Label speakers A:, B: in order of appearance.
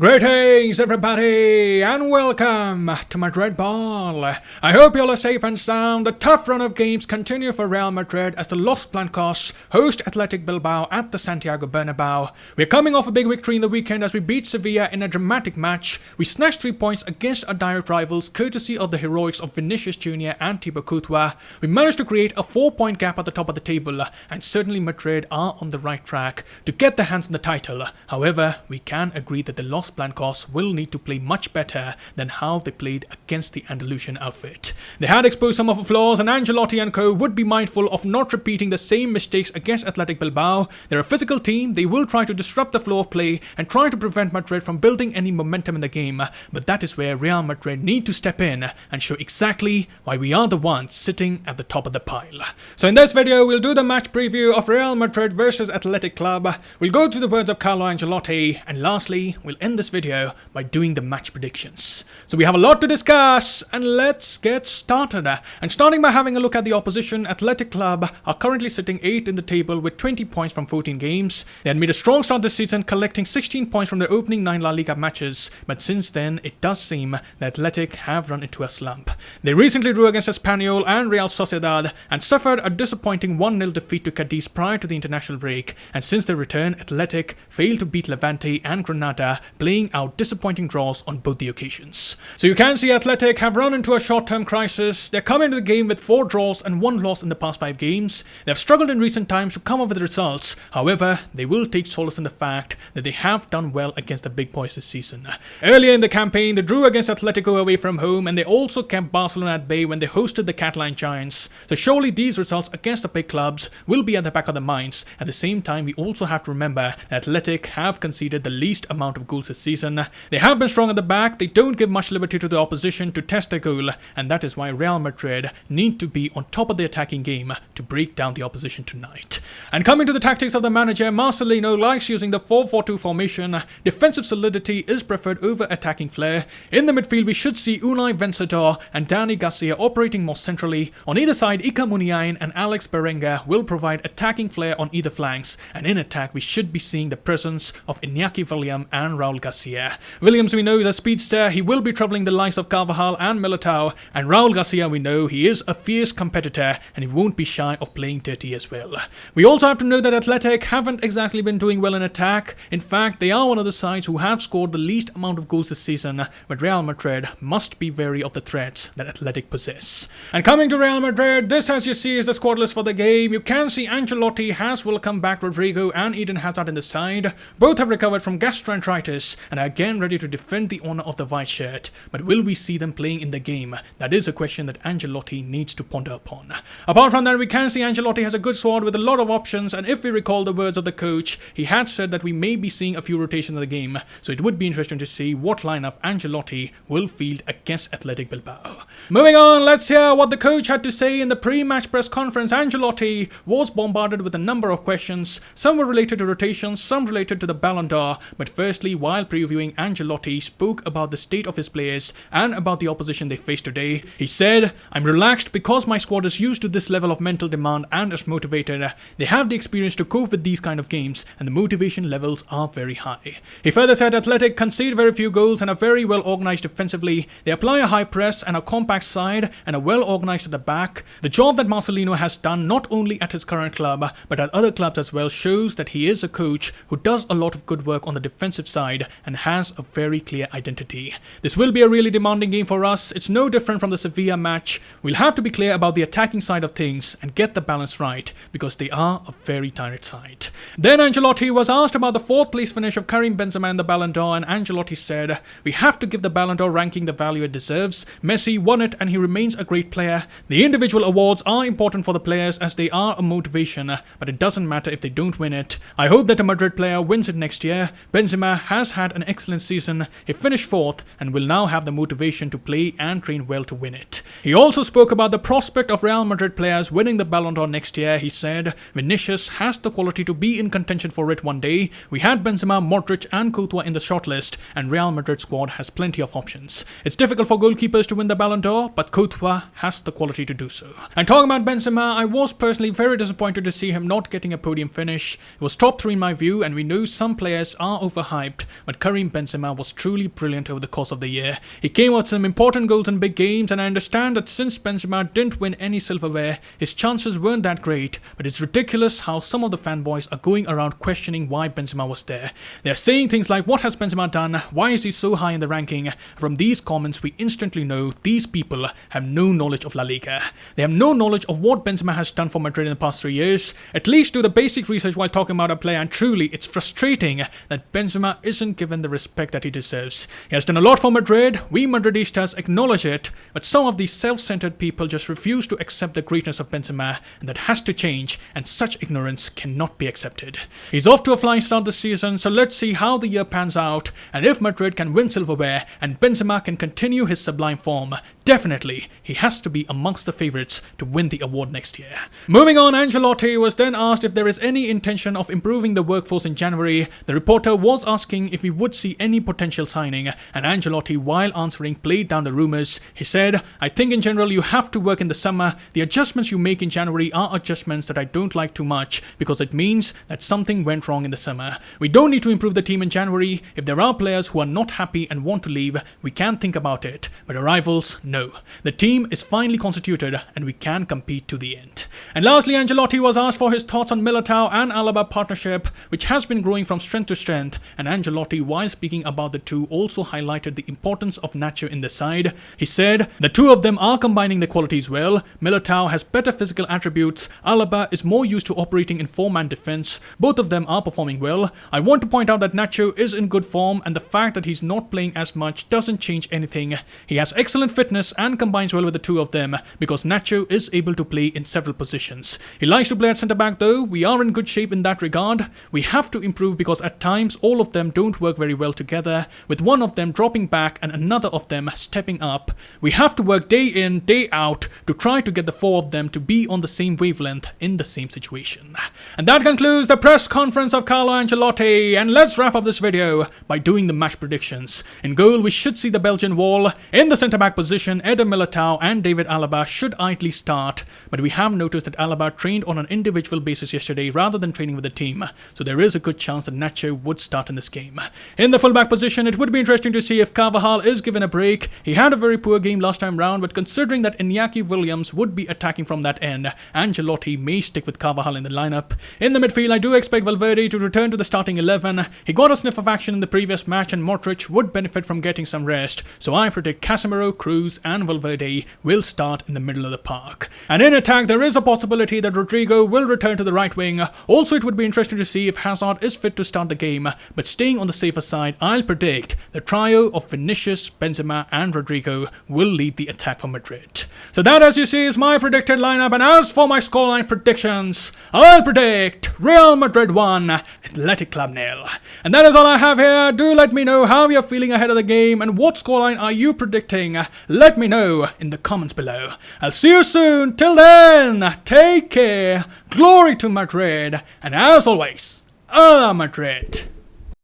A: Greetings everybody and welcome to Madrid Ball. I hope you all are safe and sound. The tough run of games continue for Real Madrid as the Los Blancos host Athletic Bilbao at the Santiago Bernabeu. We're coming off a big victory in the weekend as we beat Sevilla in a dramatic match. We snatched 3 points against our direct rivals courtesy of the heroics of Vinicius Jr. and Thibaut Courtois. We managed to create a 4-point gap at the top of the table and certainly Madrid are on the right track to get their hands on the title. However, we can agree that the Los Blancos will need to play much better than how they played against the Andalusian outfit. They had exposed some of the flaws and Ancelotti and co would be mindful of not repeating the same mistakes against Athletic Bilbao. They're a physical team, they will try to disrupt the flow of play and try to prevent Madrid from building any momentum in the game, but that is where Real Madrid need to step in and show exactly why we are the ones sitting at the top of the pile. So in this video we'll do the match preview of Real Madrid versus Athletic Club, we'll go to the words of Carlo Ancelotti, and lastly we'll end this video by doing the match predictions. So we have a lot to discuss and let's get started. And starting by having a look at the opposition, Athletic Club are currently sitting 8th in the table with 20 points from 14 games. They had made a strong start this season, collecting 16 points from their opening 9 La Liga matches, but since then it does seem that Athletic have run into a slump. They recently drew against Espanyol and Real Sociedad and suffered a disappointing 1-0 defeat to Cadiz prior to the international break, and since their return Athletic failed to beat Levante and Granada, playing out disappointing draws on both the occasions. So you can see Athletic have run into a short-term crisis. They're coming into the game with 4 draws and 1 loss in the past 5 games. They've struggled in recent times to come up with results. However, they will take solace in the fact that they have done well against the big boys this season. Earlier in the campaign, they drew against Atletico away from home and they also kept Barcelona at bay when they hosted the Catalan Giants. So surely these results against the big clubs will be at the back of their minds. At the same time, we also have to remember that Athletic have conceded the least amount of goals this season. They have been strong at the back, they don't give much liberty to the opposition to test their goal, and that is why Real Madrid need to be on top of the attacking game to break down the opposition tonight. And coming to the tactics of the manager, Marcelino likes using the 4-4-2 formation. Defensive solidity is preferred over attacking flair. In the midfield we should see Unai Vencedor and Dani Garcia operating more centrally. On either side, Iker Muniain and Alex Berenguer will provide attacking flair on either flanks, and in attack we should be seeing the presence of Iñaki Williams and Raul Garcia. Williams we know is a speedster, he will be troubling the likes of Carvajal and Militao, and Raul Garcia we know he is a fierce competitor and he won't be shy of playing dirty as well. We also have to know that Athletic haven't exactly been doing well in attack. In fact, they are one of the sides who have scored the least amount of goals this season, but Real Madrid must be wary of the threats that Athletic possess. And coming to Real Madrid, this as you see is the squad list for the game. You can see Ancelotti has welcomed back Rodrygo and Eden Hazard in the side. Both have recovered from gastroenteritis and are again ready to defend the honour of the white shirt, but will we see them playing in the game? That is a question that Ancelotti needs to ponder upon. Apart from that, we can see Ancelotti has a good squad with a lot of options, and if we recall the words of the coach, he had said that we may be seeing a few rotations in the game, so it would be interesting to see what lineup Ancelotti will field against Athletic Bilbao. Moving on, let's hear what the coach had to say in the pre-match press conference. Ancelotti was bombarded with a number of questions. Some were related to rotations, some related to the Ballon d'Or, but firstly, while previewing, Ancelotti spoke about the state of his players and about the opposition they face today. He said, "I'm relaxed because my squad is used to this level of mental demand and is motivated. They have the experience to cope with these kind of games and the motivation levels are very high." He further said Athletic concede very few goals and are very well organised defensively. They apply a high press and a compact side and are well organised at the back. The job that Marcelino has done not only at his current club but at other clubs as well shows that he is a coach who does a lot of good work on the defensive side and has a very clear identity. This will be a really demanding game for us. It's no different from the Sevilla match. We'll have to be clear about the attacking side of things and get the balance right because they are a very tired side. Then Ancelotti was asked about the 4th place finish of Karim Benzema in the Ballon d'Or, and Ancelotti said, "We have to give the Ballon d'Or ranking the value it deserves. Messi won it and he remains a great player. The individual awards are important for the players as they are a motivation, but it doesn't matter if they don't win it. I hope that a Madrid player wins it next year. Benzema has had an excellent season. He finished 4th and will now have the motivation to play and train well to win it." He also spoke about the prospect of Real Madrid players winning the Ballon d'Or next year. He said, "Vinicius has the quality to be in contention for it one day. We had Benzema, Modric and Courtois in the shortlist, and Real Madrid squad has plenty of options. It's difficult for goalkeepers to win the Ballon d'Or, but Courtois has the quality to do so." And talking about Benzema, I was personally very disappointed to see him not getting a podium finish. It was top 3 in my view, and we know some players are overhyped, but but Karim Benzema was truly brilliant over the course of the year. He came with some important goals in big games, and I understand that since Benzema didn't win any silverware, his chances weren't that great, but it's ridiculous how some of the fanboys are going around questioning why Benzema was there. They're saying things like, what has Benzema done? Why is he so high in the ranking? From these comments, we instantly know these people have no knowledge of La Liga. They have no knowledge of what Benzema has done for Madrid in the past 3 years. At least do the basic research while talking about a player, and truly, it's frustrating that Benzema isn't given the respect that he deserves. He has done a lot for Madrid, we Madridistas acknowledge it, but some of these self-centered people just refuse to accept the greatness of Benzema, and that has to change, and such ignorance cannot be accepted. He's off to a flying start this season, so let's see how the year pans out, and if Madrid can win silverware and Benzema can continue his sublime form, definitely he has to be amongst the favourites to win the award next year. Moving on, Ancelotti was then asked if there is any intention of improving the workforce in January. The reporter was asking if we would see any potential signing, and Ancelotti, while answering, played down the rumours. He said, I think in general you have to work in the summer. The adjustments you make in January are adjustments that I don't like too much because it means that something went wrong in the summer. We don't need to improve the team in January. If there are players who are not happy and want to leave, we can think about it. But arrivals, no. The team is finally constituted and we can compete to the end. And lastly, Ancelotti was asked for his thoughts on Militao and Alaba partnership, which has been growing from strength to strength, and Ancelotti, while speaking about the two, also highlighted the importance of Nacho in the side. He said, the two of them are combining their qualities well. Militao has better physical attributes, Alaba is more used to operating in four-man defense. Both of them are performing well. I want to point out that Nacho is in good form, and the fact that he's not playing as much doesn't change anything. He has excellent fitness and combines well with the two of them, because Nacho is able to play in several positions. He likes to play at centre-back though. We are in good shape in that regard. We have to improve because at times all of them don't work very well together, with one of them dropping back and another of them stepping up. We have to work day in, day out to try to get the four of them to be on the same wavelength in the same situation. And that concludes the press conference of Carlo Ancelotti, and let's wrap up this video by doing the match predictions. In goal, we should see the Belgian wall. In the centre-back position, Eder Militao and David Alaba should ideally start, but we have noticed that Alaba trained on an individual basis yesterday rather than training with the team, so there is a good chance that Nacho would start in this game. In the fullback position, it would be interesting to see if Carvajal is given a break. He had a very poor game last time round, but considering that Iñaki Williams would be attacking from that end, Ancelotti may stick with Carvajal in the lineup. In the midfield, I do expect Valverde to return to the starting 11. He got a sniff of action in the previous match, and Modric would benefit from getting some rest, so I predict Casemiro, Cruz and Valverde will start in the middle of the park. And in attack, there is a possibility that Rodrygo will return to the right wing. Also, it would be interesting to see if Hazard is fit to start the game, but staying on the safer side, I'll predict the trio of Vinicius, Benzema and Rodrygo will lead the attack for Madrid. So that, as you see, is my predicted lineup, and as for my scoreline predictions, I'll predict Real Madrid 1, Athletic Club 0. And that is all I have here. Do let me know how you're feeling ahead of the game and what scoreline are you predicting. Let me know in the comments below. I'll see you soon. Till then, take care, glory to Madrid, and as always, a Madrid.